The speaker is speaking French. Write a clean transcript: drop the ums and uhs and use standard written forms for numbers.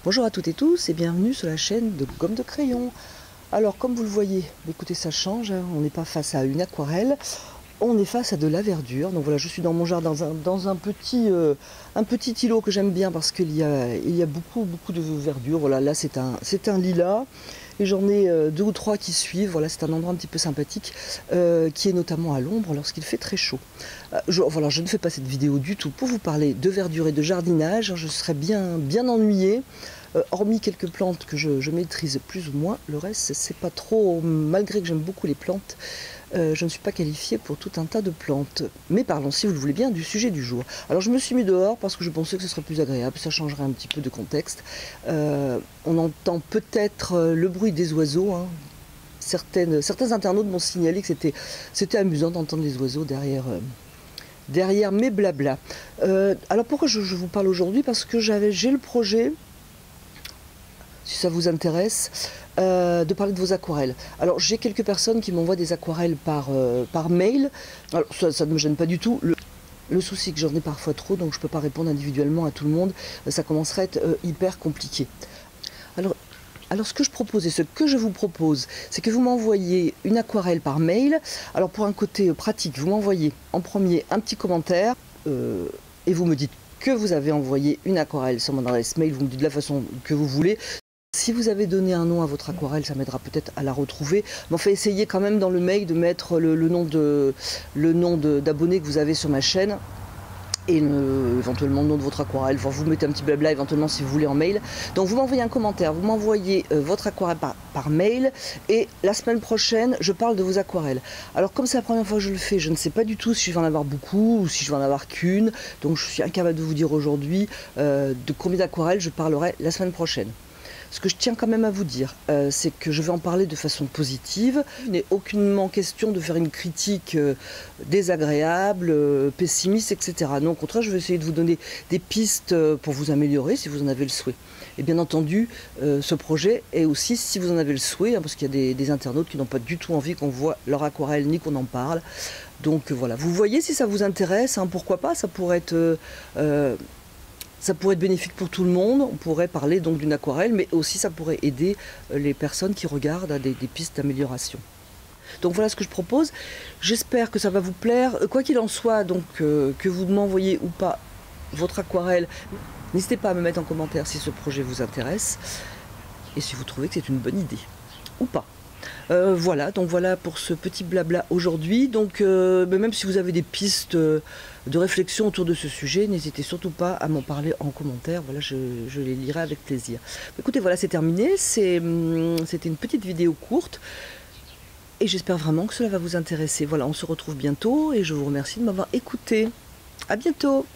Bonjour à toutes et tous et bienvenue sur la chaîne de Gomme de Crayon. Alors comme vous le voyez, écoutez ça change, hein, on n'est pas face à une aquarelle, on est face à de la verdure. Donc voilà, je suis dans mon jardin, dans un petit îlot que j'aime bien parce qu'il y a beaucoup de verdure. Voilà, là c'est un lilas. Et j'en ai deux ou trois qui suivent. Voilà, c'est un endroit un petit peu sympathique qui est notamment à l'ombre lorsqu'il fait très chaud. Voilà, je ne fais pas cette vidéo du tout pour vous parler de verdure et de jardinage. Je serais bien ennuyée. Hormis quelques plantes que je maîtrise plus ou moins, le reste c'est pas trop, malgré que j'aime beaucoup les plantes, je ne suis pas qualifiée pour tout un tas de plantes. Mais parlons, si vous le voulez bien, du sujet du jour. Alors je me suis mis dehors parce que je pensais que ce serait plus agréable, ça changerait un petit peu de contexte. On entend peut-être le bruit des oiseaux, hein. Certains internautes m'ont signalé que c'était amusant d'entendre les oiseaux derrière mes blabla. Alors pourquoi je vous parle aujourd'hui? Parce que j'ai le projet, si ça vous intéresse, de parler de vos aquarelles. Alors j'ai quelques personnes qui m'envoient des aquarelles par mail. Alors ça ne me gêne pas du tout. Le souci que j'en ai parfois trop, donc je ne peux pas répondre individuellement à tout le monde. Ça commencerait à être hyper compliqué. Alors ce que je propose et ce que je vous propose, c'est que vous m'envoyez une aquarelle par mail. Alors pour un côté pratique, vous m'envoyez en premier un petit commentaire et vous me dites que vous avez envoyé une aquarelle sur mon adresse mail. Vous me dites de la façon que vous voulez. Si vous avez donné un nom à votre aquarelle, ça m'aidera peut-être à la retrouver. Mais enfin, essayez quand même dans le mail de mettre le nom d'abonné que vous avez sur ma chaîne et éventuellement le nom de votre aquarelle. Enfin, vous mettez un petit blabla éventuellement si vous voulez en mail. Donc vous m'envoyez un commentaire, vous m'envoyez votre aquarelle par mail et la semaine prochaine, je parle de vos aquarelles. Alors comme c'est la première fois que je le fais, je ne sais pas du tout si je vais en avoir beaucoup ou si je vais en avoir qu'une. Donc je suis incapable de vous dire aujourd'hui de combien d'aquarelles je parlerai la semaine prochaine. Ce que je tiens quand même à vous dire, c'est que je vais en parler de façon positive. Il n'est aucunement question de faire une critique désagréable, pessimiste, etc. Non, au contraire, je vais essayer de vous donner des pistes pour vous améliorer si vous en avez le souhait. Et bien entendu, ce projet est aussi, si vous en avez le souhait, hein, parce qu'il y a des internautes qui n'ont pas du tout envie qu'on voit leur aquarelle ni qu'on en parle. Donc voilà, vous voyez si ça vous intéresse, hein, pourquoi pas, ça pourrait être bénéfique pour tout le monde. On pourrait parler donc d'une aquarelle, mais aussi ça pourrait aider les personnes qui regardent à des pistes d'amélioration. Donc voilà ce que je propose. J'espère que ça va vous plaire. Quoi qu'il en soit, donc que vous m'envoyez ou pas votre aquarelle, n'hésitez pas à me mettre en commentaire si ce projet vous intéresse et si vous trouvez que c'est une bonne idée ou pas. Voilà, donc voilà pour ce petit blabla aujourd'hui. Donc même si vous avez des pistes de réflexion autour de ce sujet, n'hésitez surtout pas à m'en parler en commentaire. Voilà, je les lirai avec plaisir. Écoutez, voilà, c'est terminé. C'était une petite vidéo courte et j'espère vraiment que cela va vous intéresser. Voilà, on se retrouve bientôt et je vous remercie de m'avoir écouté. À bientôt.